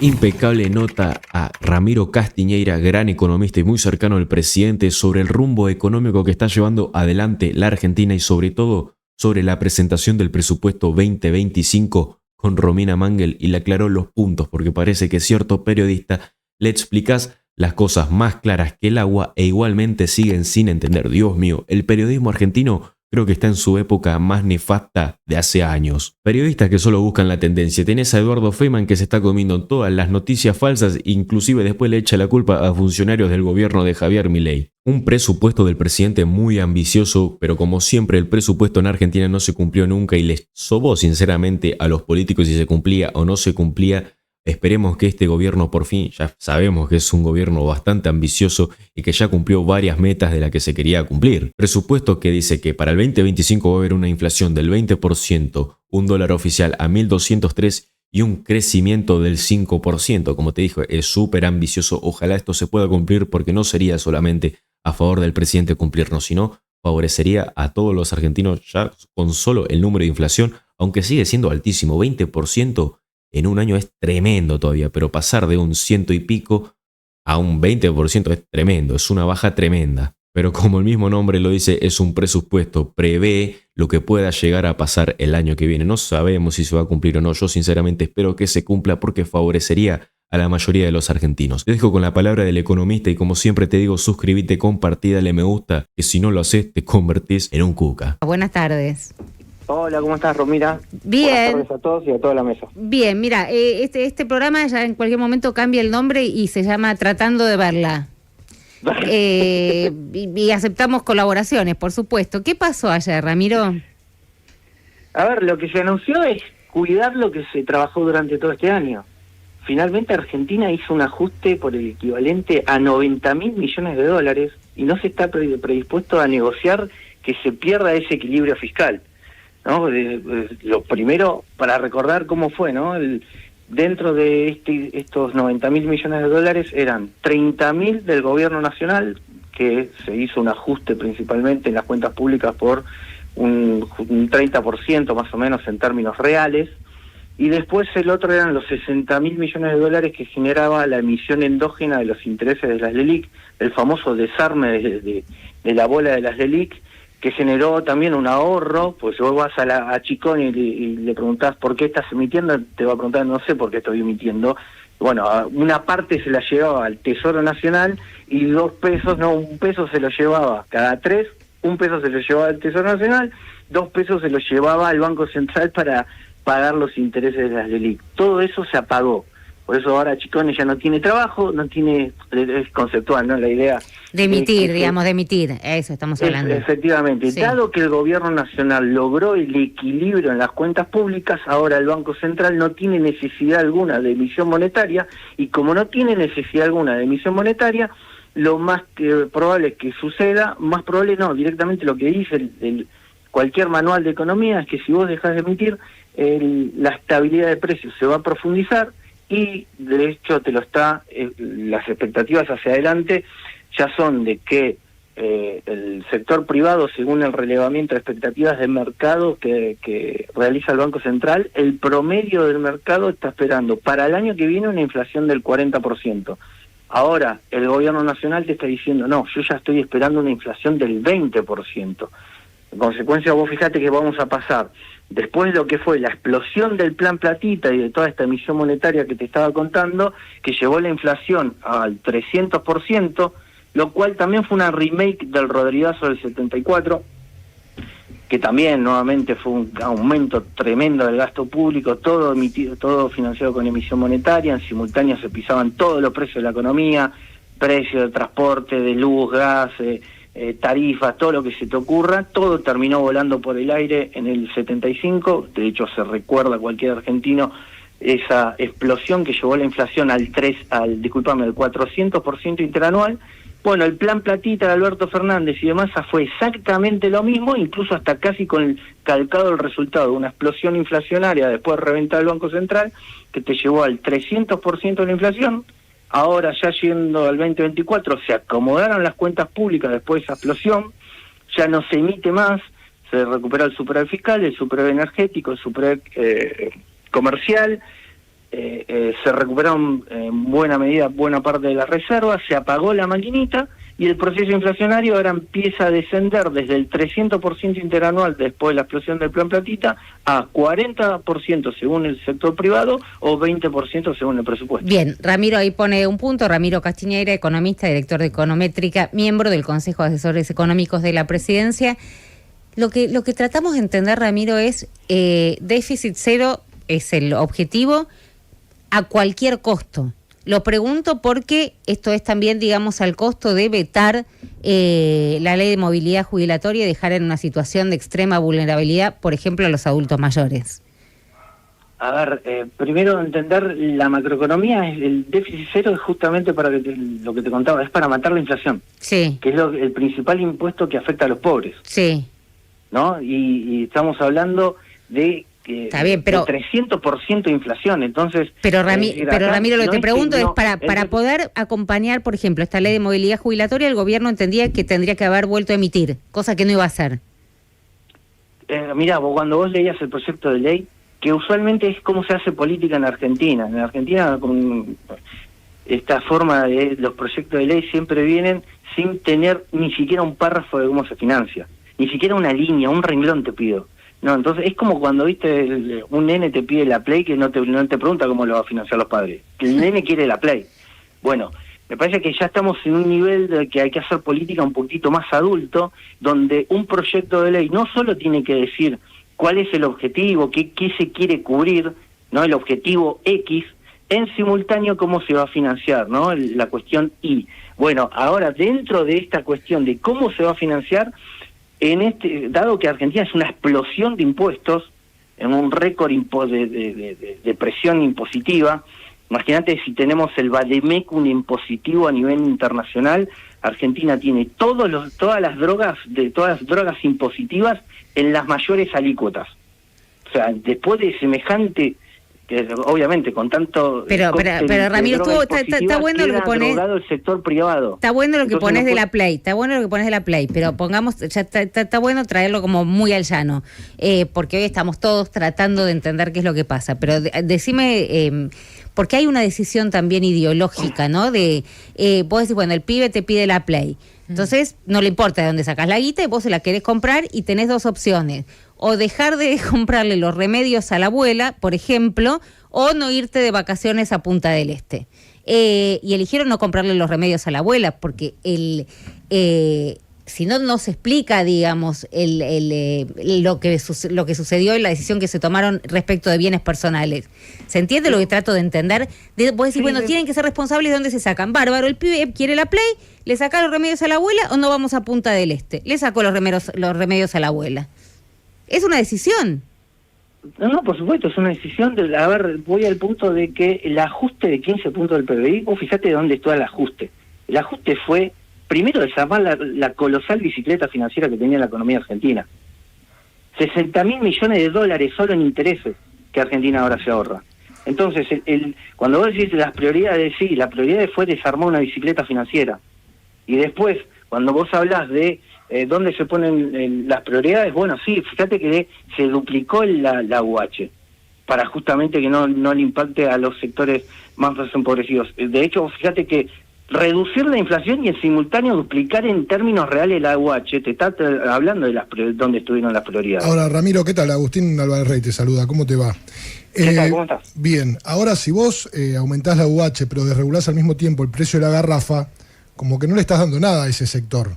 Impecable nota a Ramiro Castiñeira, gran economista y muy cercano al presidente, sobre el rumbo económico que está llevando adelante la Argentina y sobre todo sobre la presentación del presupuesto 2025 con Romina Mangel, y le aclaró los puntos porque parece que cierto periodista le explicas las cosas más claras que el agua e igualmente siguen sin entender. Dios mío, el periodismo argentino creo que está en su época más nefasta de hace años. Periodistas que solo buscan la tendencia. Tenés a Eduardo Feynman que se está comiendo todas las noticias falsas, inclusive después le echa la culpa a funcionarios del gobierno de Javier Milei. Un presupuesto del presidente muy ambicioso, pero como siempre el presupuesto en Argentina no se cumplió nunca y les sobó sinceramente a los políticos si se cumplía o no se cumplía. Esperemos que este gobierno por fin, ya sabemos que es un gobierno bastante ambicioso y que ya cumplió varias metas de las que se quería cumplir. Presupuesto que dice que para el 2025 va a haber una inflación del 20%, un dólar oficial a 1.203 y un crecimiento del 5%. Como te dije, es súper ambicioso. Ojalá esto se pueda cumplir porque no sería solamente a favor del presidente cumplirnos, sino favorecería a todos los argentinos ya con solo el número de inflación, aunque sigue siendo altísimo, 20%. En un año es tremendo todavía, pero pasar de un ciento y pico a un 20% es tremendo, es una baja tremenda. Pero como el mismo nombre lo dice, es un presupuesto, prevé lo que pueda llegar a pasar el año que viene. No sabemos si se va a cumplir o no, yo sinceramente espero que se cumpla porque favorecería a la mayoría de los argentinos. Te dejo con la palabra del economista y como siempre te digo, suscríbete, compartí, dale me gusta, que si no lo haces te convertís en un cuca. Buenas tardes. Hola, ¿cómo estás, Romina? Bien. Buenas tardes a todos y a toda la mesa. Bien, mira, este programa ya en cualquier momento cambia el nombre y se llama Tratando de Verla. Y aceptamos colaboraciones, por supuesto. ¿Qué pasó ayer, Ramiro? A ver, lo que se anunció es cuidar lo que se trabajó durante todo este año. Finalmente Argentina hizo un ajuste por el equivalente a 90.000 millones de dólares y no se está predispuesto a negociar que se pierda ese equilibrio fiscal, ¿no? Lo primero, para recordar cómo fue, ¿no? Dentro de estos 90.000 millones de dólares eran 30.000 del gobierno nacional, que se hizo un ajuste principalmente en las cuentas públicas por un 30% más o menos en términos reales, y después el otro eran los 60.000 millones de dólares que generaba la emisión endógena de los intereses de las LELIQ, el famoso desarme de la bola de las LELIQ, que generó también un ahorro. Pues si vos vas a Chicón y le preguntás por qué estás emitiendo, te va a preguntar, no sé por qué estoy emitiendo. Bueno, una parte se la llevaba al Tesoro Nacional y 2 pesos, no, 1 peso se lo llevaba cada 3, 1 peso se lo llevaba al Tesoro Nacional, 2 pesos se lo llevaba al Banco Central para pagar los intereses de las LELIQ. Todo eso se apagó. Por eso ahora Chicone ya no tiene trabajo, no tiene, es conceptual, ¿no? La idea de emitir, digamos, de emitir, eso estamos hablando. Efectivamente, sí. Dado que el gobierno nacional logró el equilibrio en las cuentas públicas, ahora el Banco Central no tiene necesidad alguna de emisión monetaria, y como no tiene necesidad alguna de emisión monetaria, lo más probable que suceda, más probable no, directamente lo que dice cualquier manual de economía es que si vos dejás de emitir, la estabilidad de precios se va a profundizar. Y de hecho las expectativas hacia adelante ya son de que el sector privado, según el relevamiento de expectativas de mercado que realiza el Banco Central, el promedio del mercado está esperando para el año que viene una inflación del 40%. Ahora, el gobierno nacional te está diciendo, no, yo ya estoy esperando una inflación del 20%. En consecuencia, vos fijate que vamos a pasar, después de lo que fue la explosión del Plan Platita y de toda esta emisión monetaria que te estaba contando, que llevó la inflación al 300%, lo cual también fue una remake del Rodrigazo del 74, que también nuevamente fue un aumento tremendo del gasto público, todo emitido, todo financiado con emisión monetaria. En simultáneo se pisaban todos los precios de la economía, precios de transporte, de luz, gas, tarifas, todo lo que se te ocurra. Todo terminó volando por el aire en el 75. De hecho, se recuerda a cualquier argentino esa explosión que llevó la inflación al 400% interanual. Bueno, el Plan Platita de Alberto Fernández y de Massa fue exactamente lo mismo, incluso hasta casi calcado el resultado de una explosión inflacionaria después de reventar el Banco Central, que te llevó al 300% de la inflación. Ahora, ya yendo al 2024, se acomodaron las cuentas públicas después de esa explosión, ya no se emite más, se recupera el superávit fiscal, el superávit energético, el superávit comercial. se recuperaron en buena medida buena parte de las reservas, se apagó la maquinita y el proceso inflacionario ahora empieza a descender desde el 300% interanual después de la explosión del Plan Platita a 40% según el sector privado o 20% según el presupuesto. Bien, Ramiro ahí pone un punto. Ramiro Castiñeira, economista, director de Econométrica, miembro del Consejo de Asesores Económicos de la Presidencia. Lo que tratamos de entender, Ramiro, es déficit cero es el objetivo a cualquier costo. Lo pregunto porque esto es también, digamos, al costo de vetar la ley de movilidad jubilatoria y dejar en una situación de extrema vulnerabilidad, por ejemplo, a los adultos mayores. A ver, primero entender la macroeconomía, el déficit cero es justamente para lo que te contaba, es para matar la inflación, sí, que es el principal impuesto que afecta a los pobres, sí, ¿no? Y estamos hablando de está bien, pero 300% de inflación, entonces... Pero Ramiro, lo que te pregunto es, para el, poder acompañar, por ejemplo, esta ley de movilidad jubilatoria, el gobierno entendía que tendría que haber vuelto a emitir, cosa que no iba a hacer. Mirá, cuando vos leías el proyecto de ley, que usualmente es cómo se hace política en Argentina. En Argentina, con esta forma de los proyectos de ley siempre vienen sin tener ni siquiera un párrafo de cómo se financia, ni siquiera una línea, un renglón te pido. No, entonces es como cuando, viste, un nene te pide la Play que no te pregunta cómo lo va a financiar los padres. El nene quiere la Play. Bueno, me parece que ya estamos en un nivel de que hay que hacer política un poquito más adulto, donde un proyecto de ley no solo tiene que decir cuál es el objetivo, qué se quiere cubrir, ¿no? El objetivo X, en simultáneo cómo se va a financiar, ¿no? La cuestión Y. Bueno, ahora dentro de esta cuestión de cómo se va a financiar, dado que Argentina es una explosión de impuestos, en un récord de presión impositiva, imagínate si tenemos el vademecum impositivo a nivel internacional, Argentina tiene todas las drogas impositivas en las mayores alícuotas. O sea, después de semejante, que obviamente con tanto... Pero Ramiro, está bueno lo que pones... el sector privado. Está bueno lo que pones de la Play, pero pongamos, ya está bueno traerlo como muy al llano, porque hoy estamos todos tratando de entender qué es lo que pasa, pero decime... porque hay una decisión también ideológica, ¿no? Vos decís, bueno, el pibe te pide la Play. Entonces, no le importa de dónde sacas la guita y vos se la querés comprar y tenés dos opciones. O dejar de comprarle los remedios a la abuela, por ejemplo, o no irte de vacaciones a Punta del Este. Y eligieron no comprarle los remedios a la abuela porque si no se explica, digamos, lo que sucedió y la decisión que se tomaron respecto de bienes personales. ¿Se entiende lo que trato de entender? Vos decís, bueno, tienen que ser responsables de dónde se sacan. Bárbaro, el pibe quiere la Play, ¿le saca los remedios a la abuela o no vamos a Punta del Este? Le sacó los remedios a la abuela. Es una decisión. No, por supuesto, es una decisión. A ver, voy al punto de que el ajuste de 15 puntos del PBI, vos fíjate de dónde está el ajuste. El ajuste fue... primero, desarmar la colosal bicicleta financiera que tenía la economía argentina. 60.000 millones de dólares solo en intereses que Argentina ahora se ahorra. Entonces, cuando vos decís las prioridades, sí, la prioridad fue desarmar una bicicleta financiera. Y después, cuando vos hablás de dónde se ponen las prioridades, bueno, sí, fíjate que se duplicó la UH para justamente que no le impacte a los sectores más empobrecidos. De hecho, fíjate que reducir la inflación y en simultáneo duplicar en términos reales la UH, te está hablando de dónde estuvieron las prioridades. Ahora, Ramiro, ¿qué tal? Agustín Álvarez Rey te saluda, ¿cómo te va? ¿Qué tal? ¿Cómo estás? Bien, ahora si vos aumentás la UH pero desregulás al mismo tiempo el precio de la garrafa, como que no le estás dando nada a ese sector,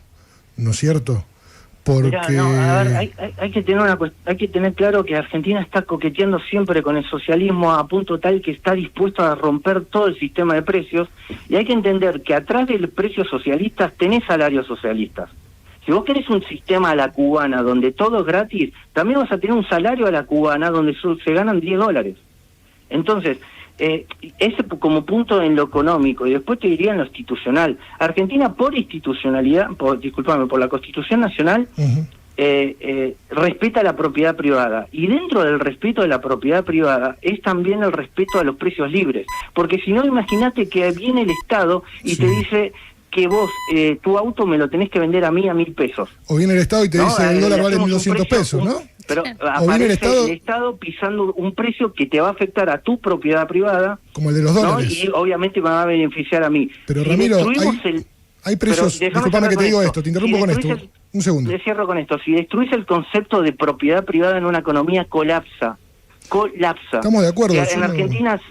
¿no es cierto? Porque... Mirá, a ver, hay que tener claro que Argentina está coqueteando siempre con el socialismo a punto tal que está dispuesto a romper todo el sistema de precios, y hay que entender que atrás del precio socialista tenés salarios socialistas. Si vos querés un sistema a la cubana donde todo es gratis, también vas a tener un salario a la cubana donde se ganan $10. Entonces, ese como punto en lo económico, y después te diría en lo institucional. Argentina por institucionalidad, por la Constitución Nacional, respeta la propiedad privada, y dentro del respeto de la propiedad privada es también el respeto a los precios libres, porque si no, imagínate que viene el Estado y te dice que vos tu auto me lo tenés que vender a mí a 1.000 pesos. O viene el Estado y te dice el dólar vale 1.200 pesos, ¿no? Pero viene el aparece el Estado pisando un precio que te va a afectar a tu propiedad privada, como el de los dólares, ¿no? Y obviamente me va a beneficiar a mí. Pero Si Ramiro, destruimos hay precios, disculpame que te digo esto, te interrumpo con esto, un segundo. Le cierro con esto, si destruís el concepto de propiedad privada en una economía, colapsa. Estamos de acuerdo. En Argentina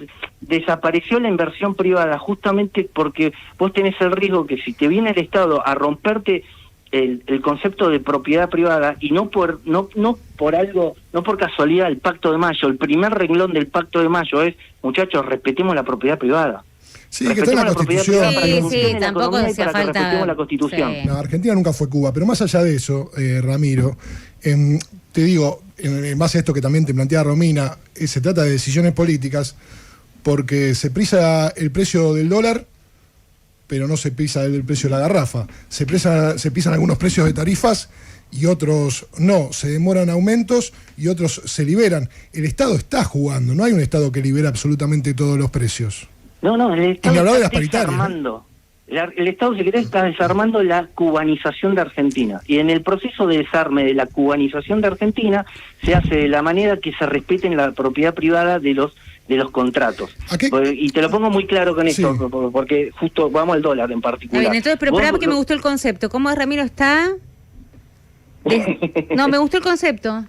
desapareció la inversión privada justamente porque vos tenés el riesgo que si te viene el Estado a romperte el concepto de propiedad privada, y no por algo, no por casualidad el Pacto de Mayo, el primer renglón del Pacto de Mayo es, muchachos, respetemos la propiedad privada. Sí, que está en la Constitución. Sí, tampoco hacía falta la Constitución. Sí. No, Argentina nunca fue Cuba, pero más allá de eso, Ramiro, te digo, en base a esto que también te plantea Romina, se trata de decisiones políticas, porque se prisa el precio del dólar, pero no se pisa el precio de la garrafa. Se pisan algunos precios de tarifas y otros no. Se demoran aumentos y otros se liberan. El Estado está jugando, no hay un Estado que libera absolutamente todos los precios. No, el Estado de las está desarmando. El Estado secretario está desarmando la cubanización de Argentina. Y en el proceso de desarme de la cubanización de Argentina se hace de la manera que se respeten la propiedad privada de los contratos. Y te lo pongo muy claro con esto, sí, porque justo vamos al dólar en particular. Bien, entonces, pero espera, porque me gustó el concepto. ¿Cómo Ramiro está? No, me gustó el concepto.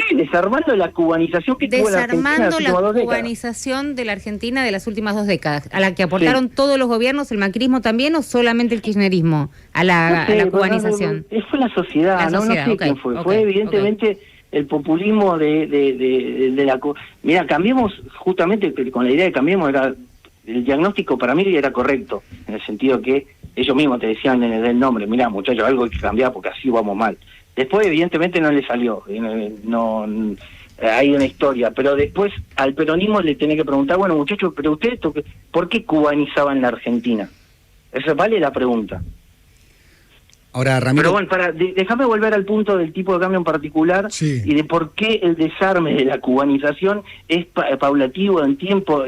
Sí, desarmando la cubanización que tuvo la Argentina. Desarmando la cubanización de la Argentina de las últimas 2 décadas, a la que aportaron todos los gobiernos, el macrismo también, o solamente el kirchnerismo, a la cubanización. Fue la sociedad, no sé quién fue. Fue evidentemente el populismo de la... Mira, cambiemos, justamente con la idea de cambiemos, el diagnóstico para mí era correcto, en el sentido que ellos mismos te decían en el nombre, mira muchachos, algo hay que cambiar porque así vamos mal. Después evidentemente no le salió, hay una historia, pero después al peronismo le tenía que preguntar, bueno muchachos, pero ustedes, ¿por qué cubanizaban la Argentina? Eso vale la pregunta. Ahora, Ramiro... Pero bueno, déjame volver al punto del tipo de cambio en particular, sí, y de por qué el desarme de la cubanización es paulativo en tiempo,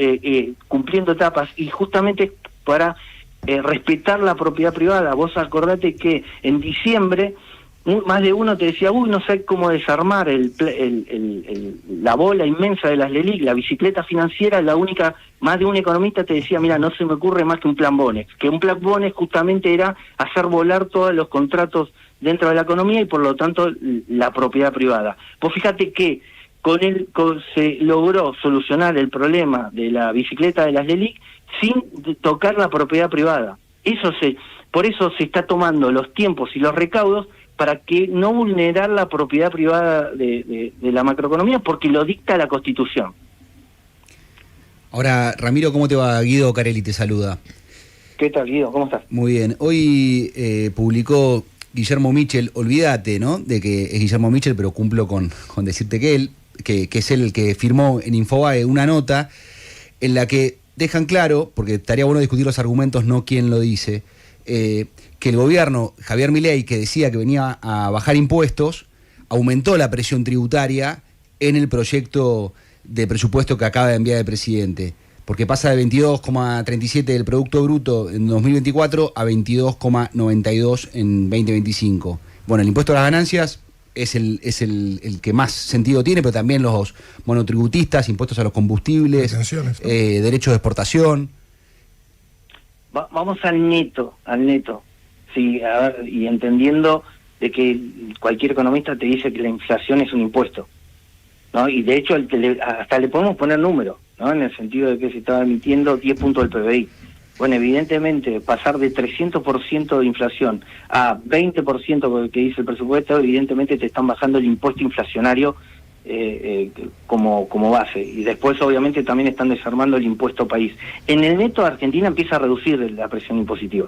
cumpliendo etapas, y justamente para respetar la propiedad privada. Vos acordate que en diciembre más de uno te decía, no sé cómo desarmar la bola inmensa de las LELIC, la bicicleta financiera, la única, más de un economista te decía, mira, no se me ocurre más que un plan Bonex, que un plan Bonex justamente era hacer volar todos los contratos dentro de la economía y por lo tanto la propiedad privada. Pues fíjate que se logró solucionar el problema de la bicicleta de las LELIC sin tocar la propiedad privada. Por eso se está tomando los tiempos y los recaudos para que no vulnerar la propiedad privada de la macroeconomía, porque lo dicta la Constitución. Ahora, Ramiro, ¿cómo te va? Guido Carelli te saluda. ¿Qué tal, Guido? ¿Cómo estás? Muy bien. Hoy publicó Guillermo Michel, olvídate, ¿no?, de que es Guillermo Michel, pero cumplo con decirte que es él el que firmó en Infobae una nota en la que dejan claro, porque estaría bueno discutir los argumentos, no quién lo dice, que el gobierno, Javier Milei, que decía que venía a bajar impuestos, aumentó la presión tributaria en el proyecto de presupuesto que acaba de enviar el presidente, porque pasa de 22,37 del Producto Bruto en 2024 a 22,92 en 2025. Bueno, el impuesto a las ganancias es el que más sentido tiene, pero también los monotributistas, impuestos a los combustibles, derechos de exportación. Vamos al neto. Sí, a ver, y entendiendo de que cualquier economista te dice que la inflación es un impuesto, ¿no? Y de hecho hasta le podemos poner números, ¿no? En el sentido de que se estaba emitiendo 10 puntos del PBI. Bueno, evidentemente, pasar de 300% de inflación a 20% que dice el presupuesto, evidentemente te están bajando el impuesto inflacionario como base. Y después, obviamente, también están desarmando el impuesto país. En el neto, Argentina empieza a reducir la presión impositiva.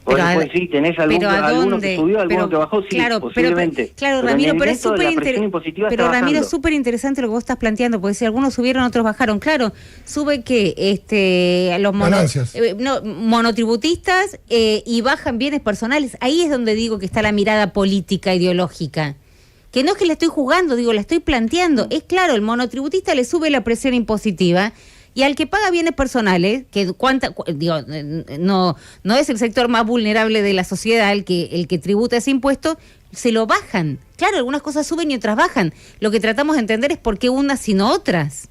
Después sí, tenés alguno que subió, alguno que bajó, sí, claro, posiblemente. Claro, Ramiro, pero es súper interesante. Pero Ramiro, es súper interesante lo que vos estás planteando, porque si algunos subieron, otros bajaron. Claro, sube que los monotributistas y bajan bienes personales. Ahí es donde digo que está la mirada política, ideológica. Que no es que la estoy jugando, digo, la estoy planteando. Es claro, el monotributista le sube la presión impositiva. Y al que paga bienes personales, que no es el sector más vulnerable de la sociedad el que tributa ese impuesto, se lo bajan. Claro, algunas cosas suben y otras bajan. Lo que tratamos de entender es por qué unas sino otras.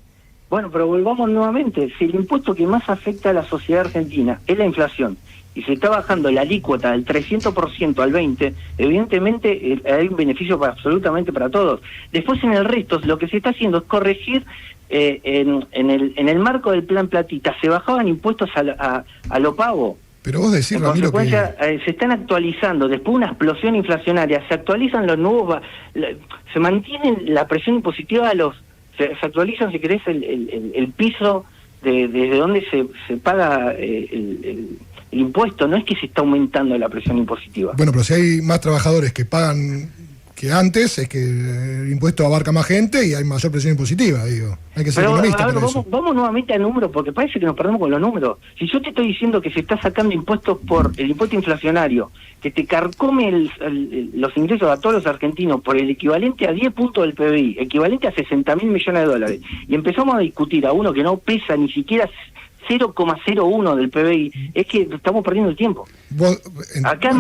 Bueno, pero volvamos nuevamente. Si el impuesto que más afecta a la sociedad argentina es la inflación, y se está bajando la alícuota del 300% al 20%, evidentemente hay un beneficio absolutamente para todos. Después en el resto, lo que se está haciendo es corregir en el marco del plan Platita, se bajaban impuestos a lo pago. Pero vos decís, En Ramiro, consecuencia, se están actualizando, después de una explosión inflacionaria, se actualizan los nuevos, se mantiene la presión impositiva se actualizan, si querés, el piso desde donde se paga el impuesto. No es que se está aumentando la presión impositiva. Bueno, pero si hay más trabajadores que pagan que antes, es que el impuesto abarca más gente y hay mayor presión impositiva, digo. Hay que ser economista para eso. Vamos nuevamente a números, porque parece que nos perdemos con los números. Si yo te estoy diciendo que se está sacando impuestos por el impuesto inflacionario, que te carcome los ingresos a todos los argentinos por el equivalente a 10 puntos del PBI, equivalente a 60.000 millones de dólares, y empezamos a discutir a uno que no pesa ni siquiera 0,01 del PBI, es que estamos perdiendo el tiempo. Acá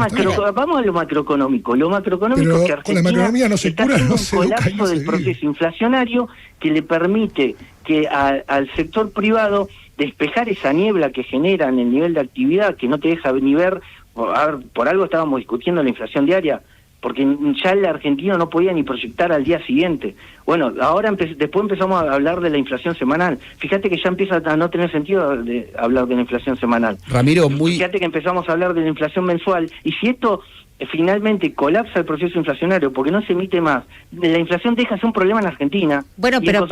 vamos a lo macroeconómico. Lo macroeconómico pero es que Argentina con la macroeconomía no se está cura, haciendo no se un educa y colapso no se del vive. proceso inflacionario que le permite que al sector privado despejar esa niebla que genera en el nivel de actividad, que no te deja ni ver. Por algo estábamos discutiendo la inflación diaria, porque ya el argentino no podía ni proyectar al día siguiente. Bueno, ahora después empezamos a hablar de la inflación semanal. Fíjate que ya empieza a no tener sentido hablar de la inflación semanal. Ramiro, Fíjate que empezamos a hablar de la inflación mensual, y si esto finalmente colapsa el proceso inflacionario porque no se emite más, la inflación deja de ser un problema en Argentina. Bueno, pero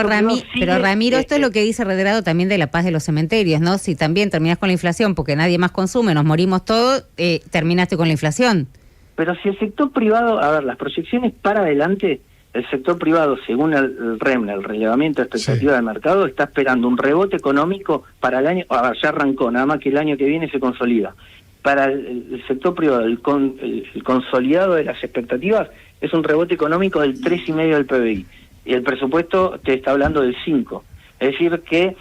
Ramiro, esto es lo que dice Redrado también de la paz de los cementerios, ¿no? Si también terminás con la inflación porque nadie más consume, nos morimos todos, terminaste con la inflación. Pero si el sector privado, a ver, las proyecciones para adelante, el sector privado, según el REM, el relevamiento de expectativa del mercado, está esperando un rebote económico para el año, ya arrancó, nada más que el año que viene se consolida. Para el sector privado, el consolidado de las expectativas es un rebote económico del 3,5% del PBI. Y el presupuesto te está hablando del 5%. Es decir que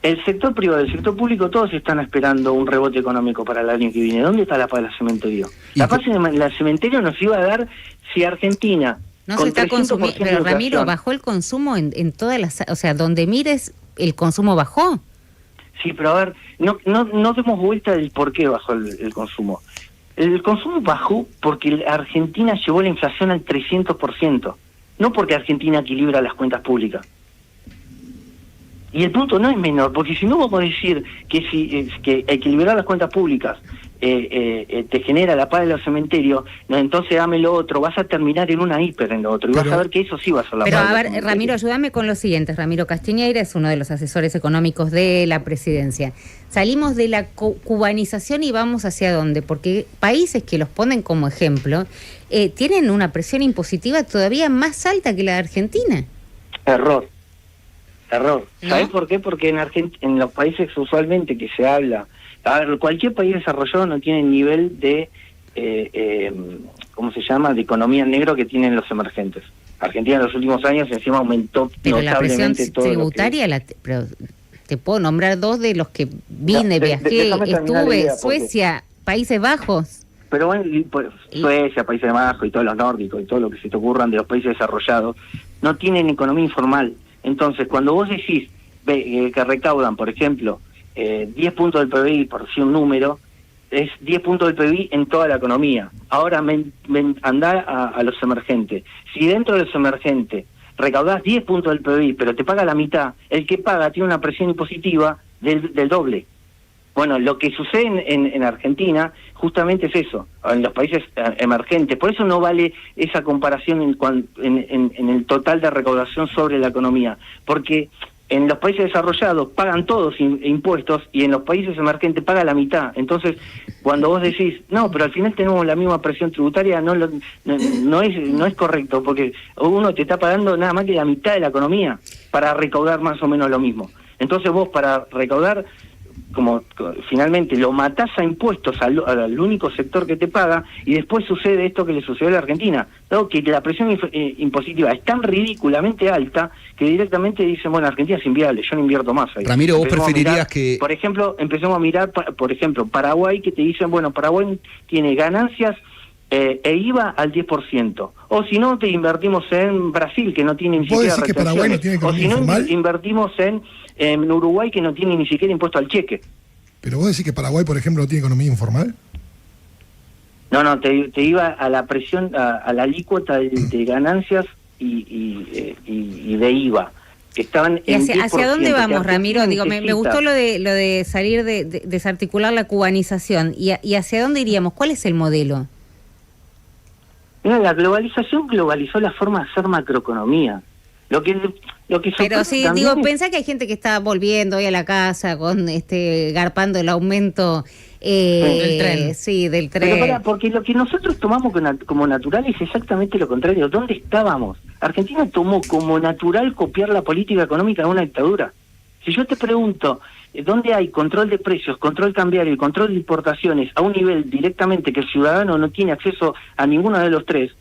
el sector privado y el sector público todos están esperando un rebote económico para el año que viene. ¿Dónde está la paz del cementerio? La paz del cementerio nos iba a dar si Argentina... No se está consumiendo, pero Ramiro, bajó el consumo en todas las... O sea, donde mires, el consumo bajó. Sí, pero a ver, no demos vuelta del por qué bajó el consumo. El consumo bajó porque Argentina llevó la inflación al 300%, no porque Argentina equilibra las cuentas públicas. Y el punto no es menor, porque si no vamos a decir que equilibrar las cuentas públicas te genera la paz de los cementerios, no, entonces dame lo otro, vas a terminar en una hiper en lo otro, y vas a ver que eso sí va a ser la paz. Pero a ver, Ramiro, ayúdame con lo siguiente. Ramiro Castiñeira es uno de los asesores económicos de la presidencia. Salimos de la cubanización y vamos hacia dónde, porque países que los ponen como ejemplo tienen una presión impositiva todavía más alta que la de Argentina. Error. ¿No? ¿Sabés por qué? Porque en los países usualmente que se habla, a ver, cualquier país desarrollado no tiene el nivel de, ¿cómo se llama?, de economía negro que tienen los emergentes. Argentina en los últimos años encima aumentó pero notablemente todo. Pero la presión tributaria, pero te puedo nombrar dos de los que vine, viajé, estuve, Suecia, Países Bajos. Pero bueno, pues, Suecia, Países Bajos y todos los nórdicos y todo lo que se te ocurran de los países desarrollados, no tienen economía informal. Entonces, cuando vos decís que recaudan, por ejemplo, 10 puntos del PBI, por decir un número, es 10 puntos del PBI en toda la economía. Ahora andá a los emergentes. Si dentro de los emergentes recaudás 10 puntos del PBI, pero te paga la mitad, el que paga tiene una presión impositiva del doble. Bueno, lo que sucede en Argentina justamente es eso, en los países emergentes. Por eso no vale esa comparación en el total de recaudación sobre la economía, porque en los países desarrollados pagan todos impuestos y en los países emergentes paga la mitad. Entonces, cuando vos decís, no, pero al final tenemos la misma presión tributaria, no es correcto, porque uno te está pagando nada más que la mitad de la economía para recaudar más o menos lo mismo. Entonces vos para recaudar, como finalmente lo matás a impuestos al único sector que te paga, y después sucede esto que le sucedió a la Argentina, dado que la presión impositiva es tan ridículamente alta que directamente dicen, bueno, Argentina es inviable, yo no invierto más ahí. Ramiro, vos preferirías que... Por ejemplo, empecemos a mirar, por ejemplo, Paraguay, que te dicen, bueno, Paraguay tiene ganancias e IVA al 10%. O si no, te invertimos en Brasil, que no tiene ni ¿Vos siquiera decís que Paraguay no tiene retenciones. O economía si no, informal? invertimos en Uruguay, que no tiene ni siquiera impuesto al cheque. Pero vos decís que Paraguay, por ejemplo, no tiene economía informal. No, te iba a la presión, a la alícuota de ganancias y de IVA, que estaban ¿Y en hacia 10%, dónde que vamos, Argentina Ramiro? Digo, me necesita. gustó lo de salir de desarticular la cubanización. ¿Y hacia dónde iríamos? ¿Cuál es el modelo? Mira, la globalización globalizó la forma de hacer macroeconomía. Lo que Pero sí, también digo, es- pensá que hay gente que está volviendo hoy a la casa con garpando el aumento Del tren. Sí, del tren. Pero pará, porque lo que nosotros tomamos como natural es exactamente lo contrario. ¿Dónde estábamos? Argentina tomó como natural copiar la política económica de una dictadura. Si yo te pregunto, ¿dónde hay control de precios, control cambiario y control de importaciones a un nivel directamente que el ciudadano no tiene acceso a ninguno de los tres?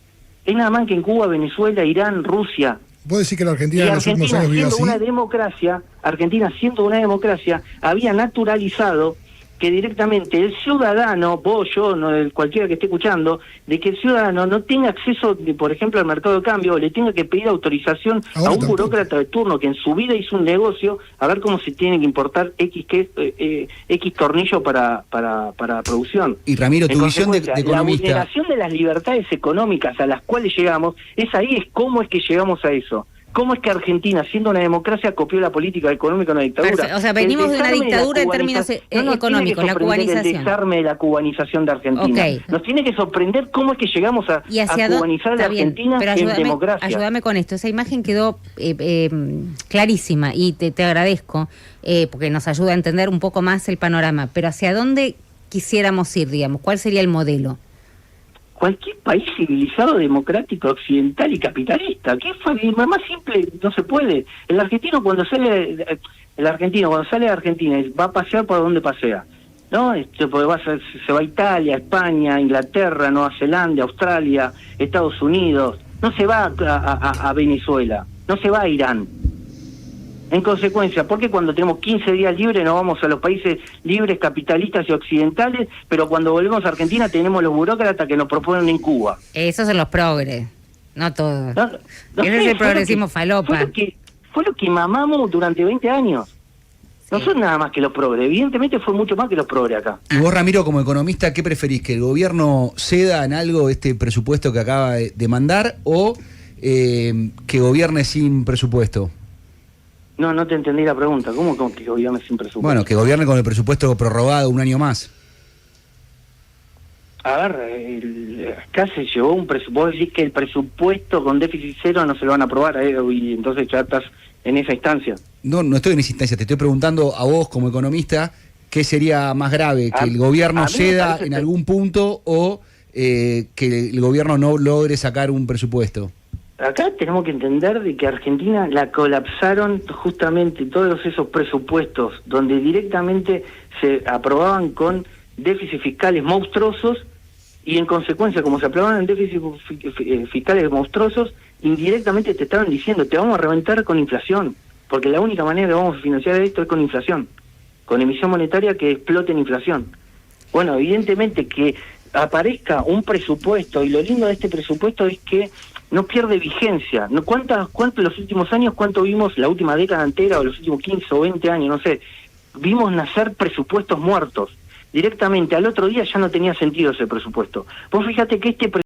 Es nada más que en Cuba, Venezuela, Irán, Rusia. Vos decís que la Y Argentina en los últimos Argentina, años vive siendo así. una democracia, Argentina siendo una democracia, había naturalizado que directamente el ciudadano, vos, yo, no, cualquiera que esté escuchando, de que el ciudadano no tenga acceso, por ejemplo, al mercado de cambio, o le tenga que pedir autorización Ahora a un tampoco. burócrata de turno que en su vida hizo un negocio, a ver cómo se tiene que importar X tornillo para producción. Y Ramiro, tu En visión de consecuencia, economista. La vulneración de las libertades económicas a las cuales llegamos, es cómo es que llegamos a eso. ¿Cómo es que Argentina, siendo una democracia, copió la política económica de una dictadura? Perfecto. O sea, venimos de una dictadura en términos económicos, la cubanización. El desarme de la cubanización de Argentina. Ok. Nos tiene que sorprender cómo es que llegamos a cubanizar la Argentina pero en democracia. ayúdame con esto. Esa imagen quedó clarísima y te agradezco porque nos ayuda a entender un poco más el panorama. Pero ¿hacia dónde quisiéramos ir, digamos? ¿Cuál sería el modelo? Cualquier país civilizado, democrático, occidental y capitalista. ¿Qué más simple? No se puede. El argentino cuando sale de Argentina va a pasear por donde pasea, ¿no? Porque se va a Italia, España, Inglaterra, Nueva Zelanda, Australia, Estados Unidos. No se va a Venezuela, no se va a Irán. En consecuencia, porque cuando tenemos 15 días libres nos vamos a los países libres, capitalistas y occidentales, pero cuando volvemos a Argentina tenemos los burócratas que nos proponen en Cuba? Esos son los progres, no todos. No Ese sé, es el fue progresismo falopa. Fue lo que mamamos durante 20 años. No son nada más que los progres, evidentemente fue mucho más que los progres acá. Y vos, Ramiro, como economista, ¿qué preferís? ¿Que el gobierno ceda en algo este presupuesto que acaba de mandar o que gobierne sin presupuesto? No te entendí la pregunta. ¿Cómo que gobierne sin presupuesto? Bueno, que gobierne con el presupuesto prorrogado un año más. A ver, acá se llevó un presupuesto. Vos decís que el presupuesto con déficit cero no se lo van a aprobar, y entonces ya estás en esa instancia. No estoy en esa instancia, te estoy preguntando a vos como economista, ¿qué sería más grave? ¿Que el gobierno a mí me ceda parece en algún punto o que el gobierno no logre sacar un presupuesto? Acá tenemos que entender de que Argentina la colapsaron justamente todos esos presupuestos donde directamente se aprobaban con déficits fiscales monstruosos y en consecuencia, como se aprobaban déficits fiscales monstruosos, indirectamente te estaban diciendo, te vamos a reventar con inflación, porque la única manera que vamos a financiar esto es con inflación, con emisión monetaria que explote en inflación. Bueno, evidentemente que aparezca un presupuesto, y lo lindo de este presupuesto es que no pierde vigencia. ¿Cuánto los últimos años, cuánto vimos la última década entera, o los últimos 15 o 20 años, no sé, vimos nacer presupuestos muertos? Directamente al otro día ya no tenía sentido ese presupuesto. Vos fíjate que este